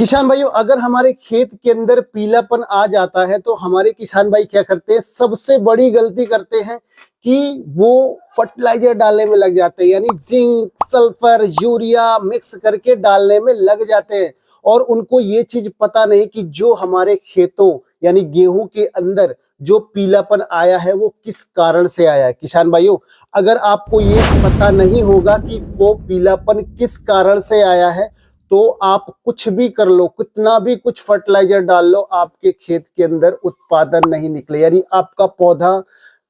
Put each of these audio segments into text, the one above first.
किसान भाइयों, अगर हमारे खेत के अंदर पीलापन आ जाता है तो हमारे किसान भाई क्या करते हैं, सबसे बड़ी गलती करते हैं कि वो फर्टिलाइजर डालने में लग जाते हैं। यानी जिंक, सल्फर, यूरिया मिक्स करके डालने में लग जाते हैं और उनको ये चीज पता नहीं कि जो हमारे खेतों यानी गेहूं के अंदर जो पीलापन आया है वो किस कारण से आया है। किसान भाइयों, अगर आपको ये पता नहीं होगा कि वो पीलापन किस कारण से आया है तो आप कुछ भी कर लो, कितना भी कुछ फर्टिलाइजर डाल लो, आपके खेत के अंदर उत्पादन नहीं निकले, यानी आपका पौधा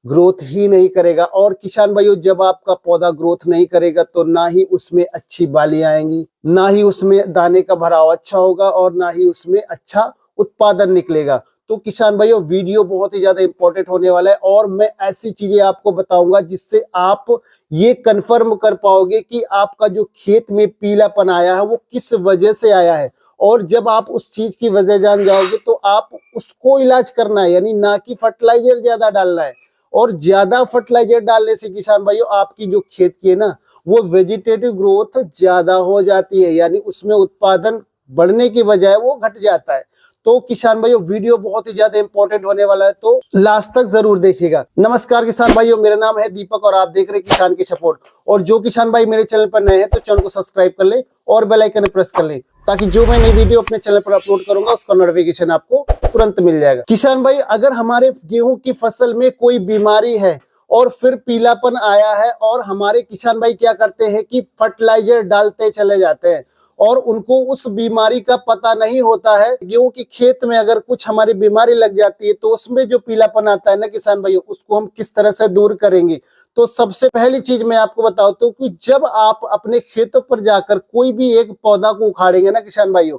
ग्रोथ ही नहीं करेगा। और किसान भाइयों, जब आपका पौधा ग्रोथ नहीं करेगा तो ना ही उसमें अच्छी बालियां आएंगी, ना ही उसमें दाने का भराव अच्छा होगा और ना ही उसमें अच्छा उत्पादन निकलेगा। तो किसान भाइयों, वीडियो बहुत ही ज्यादा इंपॉर्टेंट होने वाला है और मैं ऐसी चीजें आपको बताऊंगा जिससे आप ये कंफर्म कर पाओगे कि आपका जो खेत में पीलापन आया है वो किस वजह से आया है। और जब आप उस चीज की वजह जान जाओगे तो आप उसको इलाज करना है, यानी ना कि फर्टिलाइजर ज्यादा डालना है। और ज्यादा फर्टिलाइजर डालने से किसान भाइयों, आपकी जो खेत की है ना, वो वेजिटेटिव ग्रोथ ज्यादा हो जाती है, यानी उसमें उत्पादन बढ़ने की बजाय वो घट जाता है। तो किसान भाइयों, वीडियो बहुत ही ज्यादा इंपॉर्टेंट होने वाला है, तो लास्ट तक जरूर देखिएगा। नमस्कार किसान भाइयों, मेरा नाम है दीपक और आप देख रहे हैं किसान की सपोर्ट। और जो किसान भाई मेरे चैनल पर नए हैं तो चैनल को सब्सक्राइब कर ले और बेल आइकन प्रेस कर ले, ताकि जो मैं नई वीडियो अपने चैनल पर अपलोड करूंगा उसका नोटिफिकेशन आपको तुरंत मिल जाएगा। किसान भाई, अगर हमारे गेहूं की फसल में कोई बीमारी है और फिर पीलापन आया है और हमारे किसान भाई क्या करते हैं कि फर्टिलाइजर डालते चले जाते हैं और उनको उस बीमारी का पता नहीं होता है। गेहूं की खेत में अगर कुछ हमारी बीमारी लग जाती है तो उसमें जो पीलापन आता है ना किसान भाइयों, उसको हम किस तरह से दूर करेंगे। तो सबसे पहली चीज मैं आपको बताता हूँ कि जब आप अपने खेतों पर जाकर कोई भी एक पौधा को उखाड़ेंगे ना किसान भाइयों,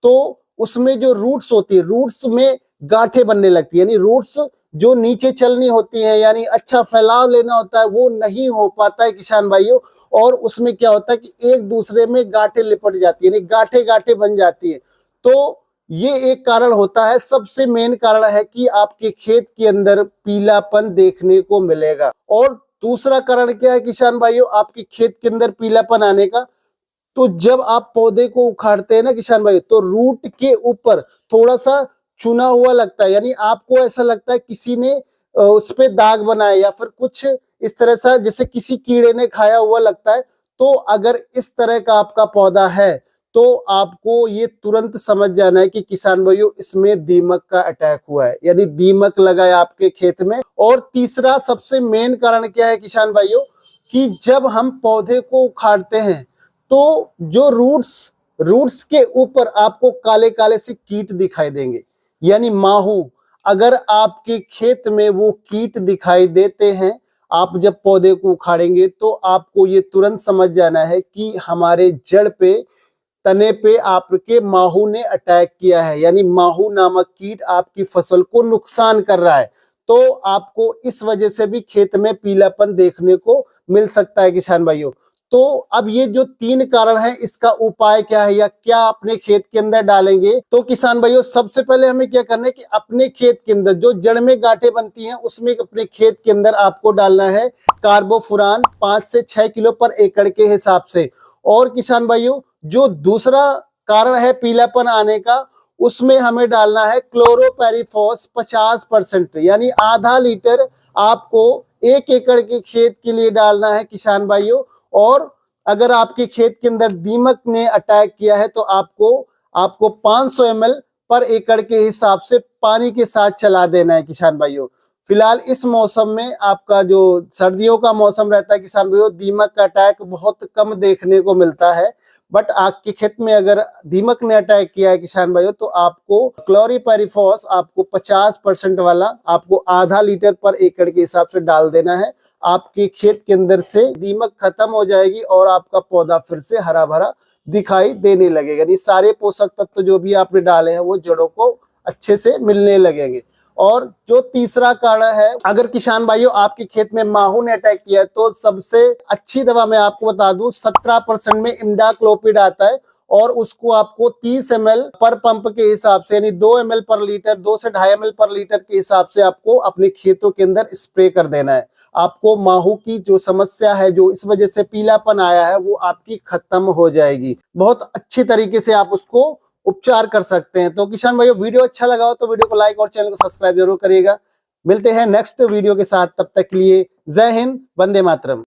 तो उसमें जो रूट्स होती है, रूट्स में गांठें बनने लगती है, यानी रूट्स जो नीचे चलनी होती है, यानी अच्छा फैलाव लेना होता है, वो नहीं हो पाता है किसान भाइयों। और उसमें क्या होता है कि एक दूसरे में गांठें लिपट जाती है, यानी गांठें गांठें बन जाती है। तो ये एक कारण होता है, सबसे मेन कारण है कि आपके खेत के अंदर पीलापन देखने को मिलेगा। और दूसरा कारण क्या है किसान भाइयों, आपके खेत के अंदर पीलापन आने का, तो जब आप पौधे को उखाड़ते हैं ना किसान भाई, तो रूट के ऊपर थोड़ा सा चुना हुआ लगता है, यानी आपको ऐसा लगता है किसी ने उस पे दाग बनाया या फिर कुछ इस तरह से जैसे किसी कीड़े ने खाया हुआ लगता है। तो अगर इस तरह का आपका पौधा है तो आपको ये तुरंत समझ जाना है कि किसान भाइयों, इसमें दीमक का अटैक हुआ है, यानी दीमक लगा है आपके खेत में। और तीसरा सबसे मेन कारण क्या है किसान भाइयों, कि जब हम पौधे को उखाड़ते हैं तो जो रूट्स के ऊपर आपको काले काले से कीट दिखाई देंगे, यानी माहू। अगर आपके खेत में वो कीट दिखाई देते हैं, आप जब पौधे को उखाड़ेंगे तो आपको ये तुरंत समझ जाना है कि हमारे जड़ पे, तने पे आपके माहू ने अटैक किया है, यानी माहू नामक कीट आपकी फसल को नुकसान कर रहा है। तो आपको इस वजह से भी खेत में पीलापन देखने को मिल सकता है किसान भाइयों। तो अब ये जो तीन कारण है, इसका उपाय क्या है या क्या अपने खेत के अंदर डालेंगे। तो किसान भाइयों, सबसे पहले हमें क्या करना है कि अपने खेत के अंदर जो जड़ में गांठें बनती हैं उसमें अपने खेत के अंदर आपको डालना है कार्बोफुरान 5 से 6 किलो पर एकड़ के हिसाब से। और किसान भाइयों, जो दूसरा कारण है पीलापन आने का, उसमें हमें डालना है क्लोरोपेरिफॉस 50%, यानी आधा लीटर आपको 1 एकड़ के खेत के लिए डालना है किसान भाइयों। और अगर आपके खेत के अंदर दीमक ने अटैक किया है तो आपको 500 ml पर एकड़ के हिसाब से पानी के साथ चला देना है किसान भाइयों। फिलहाल इस मौसम में, आपका जो सर्दियों का मौसम रहता है किसान भाइयों, दीमक का अटैक बहुत कम देखने को मिलता है। बट आपके खेत में अगर दीमक ने अटैक किया है किसान भाइयों, तो आपको क्लोरीपेरिफॉस आपको 50% वाला आपको आधा लीटर पर एकड़ के हिसाब से डाल देना है। आपके खेत के अंदर से दीमक खत्म हो जाएगी और आपका पौधा फिर से हरा भरा दिखाई देने लगेगा, यानी सारे पोषक तत्व जो भी आपने डाले हैं वो जड़ों को अच्छे से मिलने लगेंगे। और जो तीसरा कारण है, अगर किसान भाइयों आपके खेत में माहू ने अटैक किया है तो सबसे अच्छी दवा मैं आपको बता दूं, 17% में इमिडाक्लोपिड आता है और उसको आपको 30 ml पर पंप के हिसाब से, यानी 2 ml पर लीटर, 2 से 2.5 ml पर लीटर के हिसाब से आपको अपने खेतों के अंदर स्प्रे कर देना है। आपको माहू की जो समस्या है, जो इस वजह से पीलापन आया है, वो आपकी खत्म हो जाएगी। बहुत अच्छी तरीके से आप उसको उपचार कर सकते हैं। तो किसान भाइयों, वीडियो अच्छा लगा हो तो वीडियो को लाइक और चैनल को सब्सक्राइब जरूर करिएगा। मिलते हैं नेक्स्ट वीडियो के साथ, तब तक के लिए जय हिंद, वंदे मातरम।